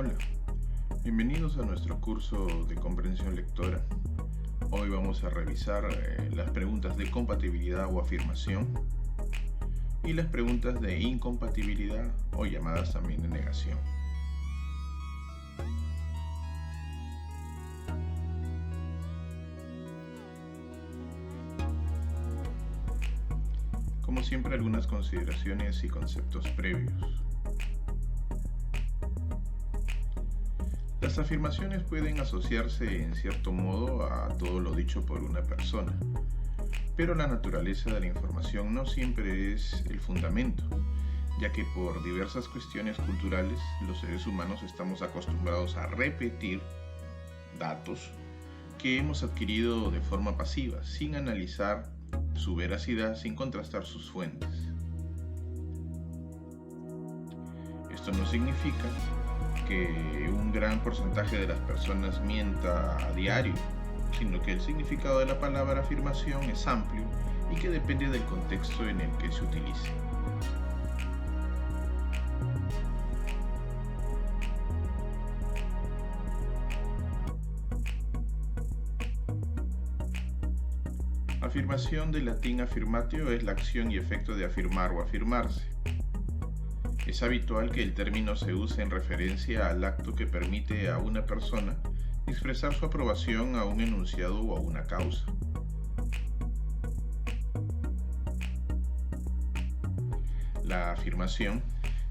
Hola, bienvenidos a nuestro curso de comprensión lectora. Hoy vamos a revisar las preguntas de compatibilidad o afirmación y las preguntas de incompatibilidad o llamadas también de negación. Como siempre, algunas consideraciones y conceptos previos. Las afirmaciones pueden asociarse en cierto modo a todo lo dicho por una persona, pero la naturaleza de la información no siempre es el fundamento, ya que por diversas cuestiones culturales los seres humanos estamos acostumbrados a repetir datos que hemos adquirido de forma pasiva, sin analizar su veracidad, sin contrastar sus fuentes. Esto no significa que un gran porcentaje de las personas mienta a diario, sino que el significado de la palabra afirmación es amplio y que depende del contexto en el que se utilice. Afirmación del latín affirmatio es la acción y efecto de afirmar o afirmarse. Es habitual que el término se use en referencia al acto que permite a una persona expresar su aprobación a un enunciado o a una causa. La afirmación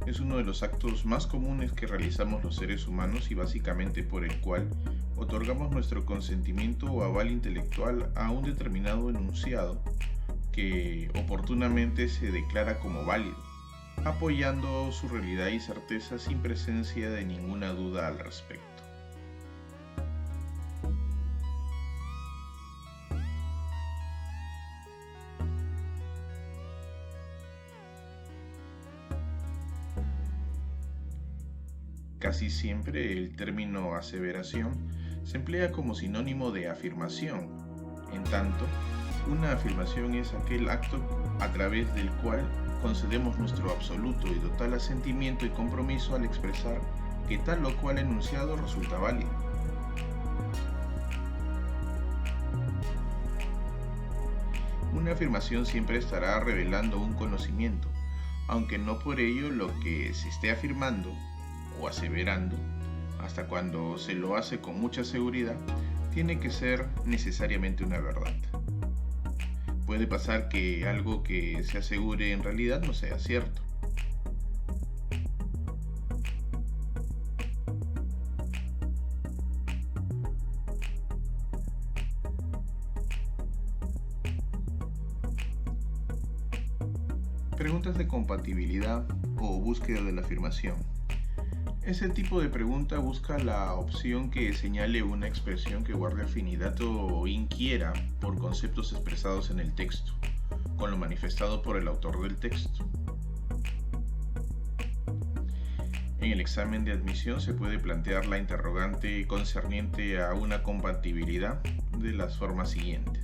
es uno de los actos más comunes que realizamos los seres humanos y básicamente por el cual otorgamos nuestro consentimiento o aval intelectual a un determinado enunciado que oportunamente se declara como válido, apoyando su realidad y certeza sin presencia de ninguna duda al respecto. Casi siempre el término aseveración se emplea como sinónimo de afirmación. En tanto, una afirmación es aquel acto a través del cual concedemos nuestro absoluto y total asentimiento y compromiso al expresar que tal o cual enunciado resulta válido. Una afirmación siempre estará revelando un conocimiento, aunque no por ello lo que se esté afirmando o aseverando, hasta cuando se lo hace con mucha seguridad, tiene que ser necesariamente una verdad. Puede pasar que algo que se asegure en realidad no sea cierto. Preguntas de compatibilidad o búsqueda de la afirmación. Ese tipo de pregunta busca la opción que señale una expresión que guarde afinidad o inquiera por conceptos expresados en el texto, con lo manifestado por el autor del texto. En el examen de admisión se puede plantear la interrogante concerniente a una compatibilidad de las formas siguientes.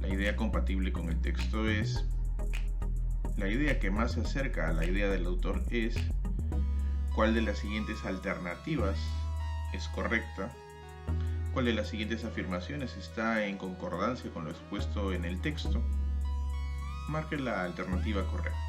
La idea compatible con el texto es: la idea que más se acerca a la idea del autor es: ¿cuál de las siguientes alternativas es correcta? ¿Cuál de las siguientes afirmaciones está en concordancia con lo expuesto en el texto? Marque la alternativa correcta.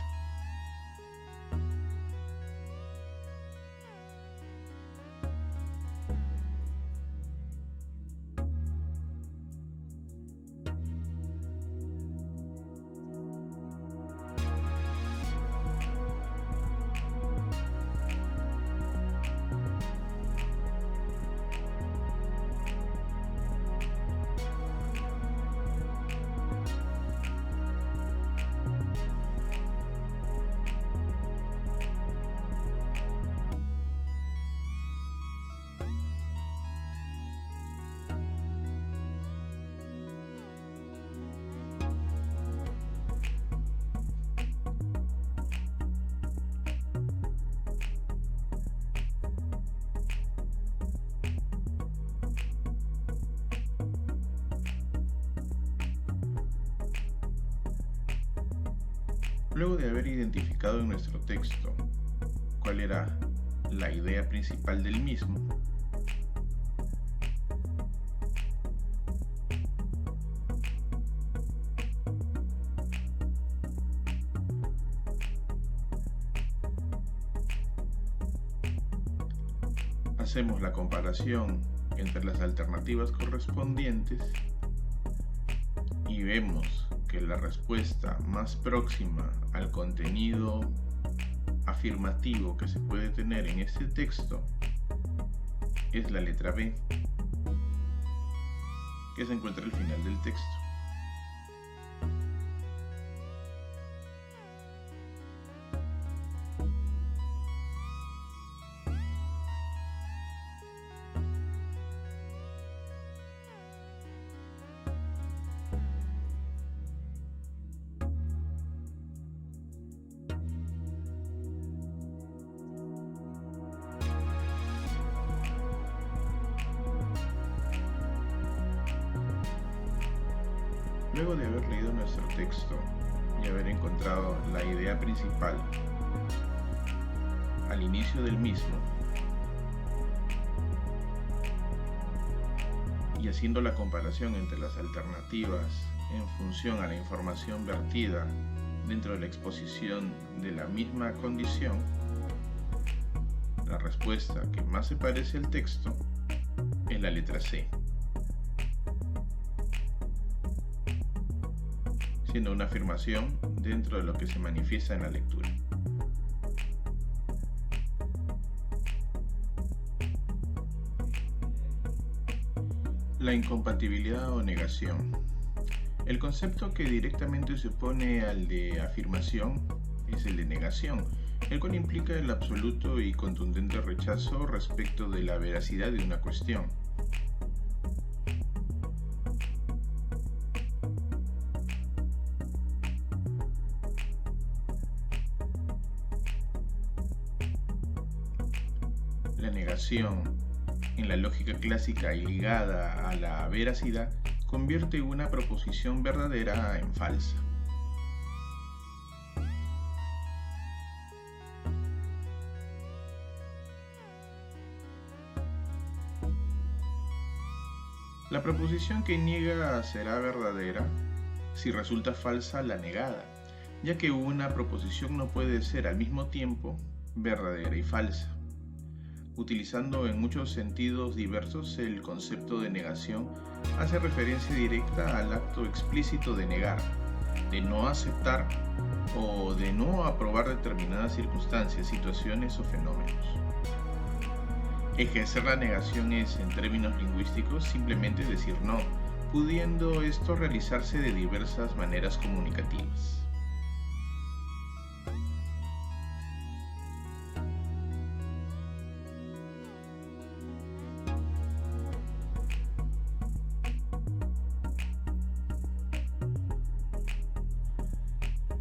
Luego de haber identificado en nuestro texto cuál era la idea principal del mismo, hacemos la comparación entre las alternativas correspondientes y vemos que la respuesta más próxima al contenido afirmativo que se puede tener en este texto es la letra B, que se encuentra al final del texto. Luego de haber leído nuestro texto y haber encontrado la idea principal al inicio del mismo, y haciendo la comparación entre las alternativas en función a la información vertida dentro de la exposición de la misma condición, la respuesta que más se parece al texto es la letra C, siendo una afirmación dentro de lo que se manifiesta en la lectura. La incompatibilidad o negación. El concepto que directamente se opone al de afirmación es el de negación, el cual implica el absoluto y contundente rechazo respecto de la veracidad de una cuestión. La negación, en la lógica clásica y ligada a la veracidad, convierte una proposición verdadera en falsa. La proposición que niega será verdadera si resulta falsa la negada, ya que una proposición no puede ser al mismo tiempo verdadera y falsa. Utilizando en muchos sentidos diversos, el concepto de negación hace referencia directa al acto explícito de negar, de no aceptar o de no aprobar determinadas circunstancias, situaciones o fenómenos. Ejercer la negación es, en términos lingüísticos, simplemente decir no, pudiendo esto realizarse de diversas maneras comunicativas.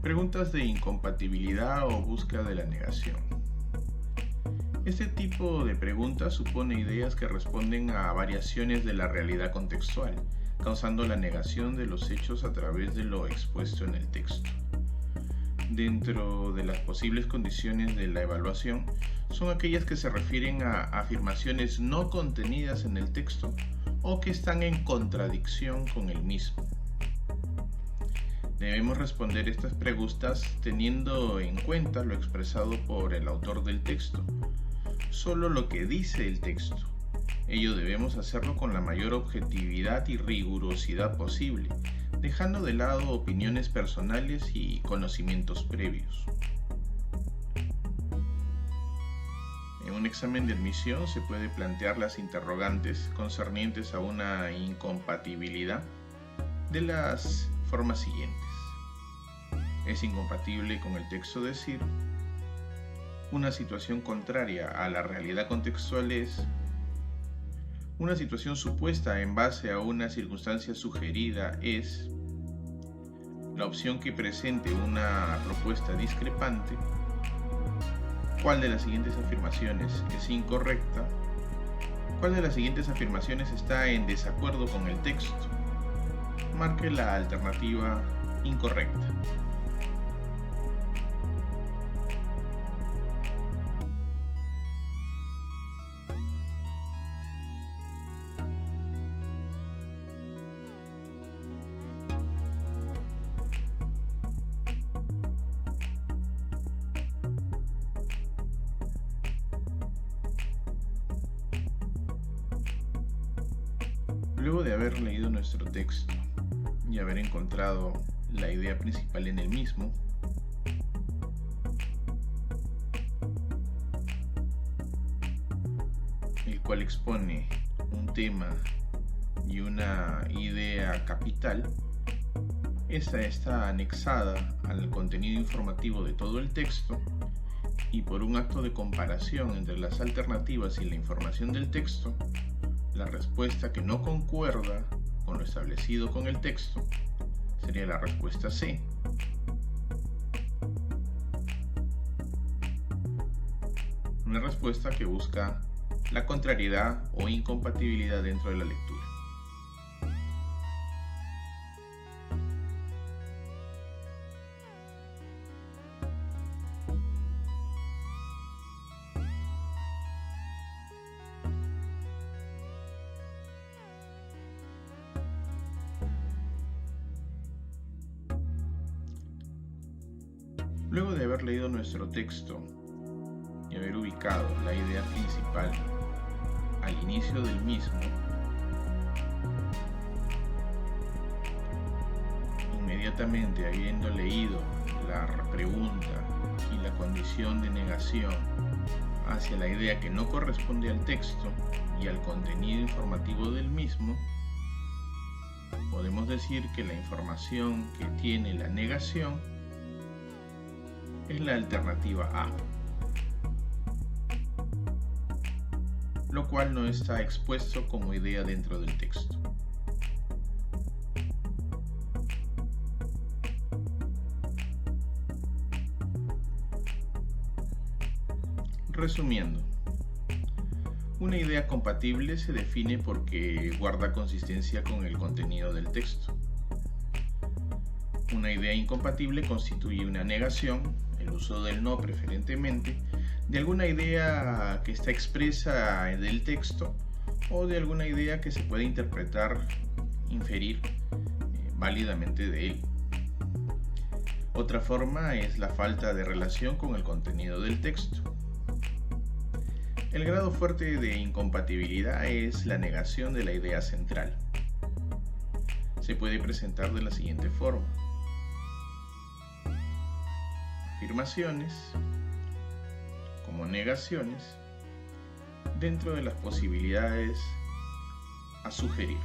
Preguntas de incompatibilidad o búsqueda de la negación. Este tipo de preguntas supone ideas que responden a variaciones de la realidad contextual, causando la negación de los hechos a través de lo expuesto en el texto. Dentro de las posibles condiciones de la evaluación, son aquellas que se refieren a afirmaciones no contenidas en el texto o que están en contradicción con el mismo. Debemos responder estas preguntas teniendo en cuenta lo expresado por el autor del texto, solo lo que dice el texto. Ello debemos hacerlo con la mayor objetividad y rigurosidad posible, dejando de lado opiniones personales y conocimientos previos. En un examen de admisión se puede plantear las interrogantes concernientes a una incompatibilidad de las formas siguientes. Es incompatible con el texto decir: una situación contraria a la realidad contextual es una situación supuesta en base a una circunstancia sugerida es la opción que presente una propuesta discrepante. ¿Cuál de las siguientes afirmaciones es incorrecta? ¿Cuál de las siguientes afirmaciones está en desacuerdo con el texto? Marque la alternativa incorrecta. Luego de haber leído nuestro texto y haber encontrado la idea principal en el mismo, el cual expone un tema y una idea capital, esta está anexada al contenido informativo de todo el texto y por un acto de comparación entre las alternativas y la información del texto, la respuesta que no concuerda con lo establecido con el texto sería la respuesta C. Una respuesta que busca la contrariedad o incompatibilidad dentro de la lectura. Luego de haber leído nuestro texto y haber ubicado la idea principal al inicio del mismo, inmediatamente habiendo leído la pregunta y la condición de negación hacia la idea que no corresponde al texto y al contenido informativo del mismo, podemos decir que la información que tiene la negación es la alternativa A, lo cual no está expuesto como idea dentro del texto. Resumiendo, una idea compatible se define porque guarda consistencia con el contenido del texto. Una idea incompatible constituye una negación, el uso del no preferentemente, de alguna idea que está expresa del texto o de alguna idea que se puede interpretar, inferir válidamente de él. Otra forma es la falta de relación con el contenido del texto. El grado fuerte de incompatibilidad es la negación de la idea central. Se puede presentar de la siguiente forma: afirmaciones como negaciones dentro de las posibilidades a sugerir.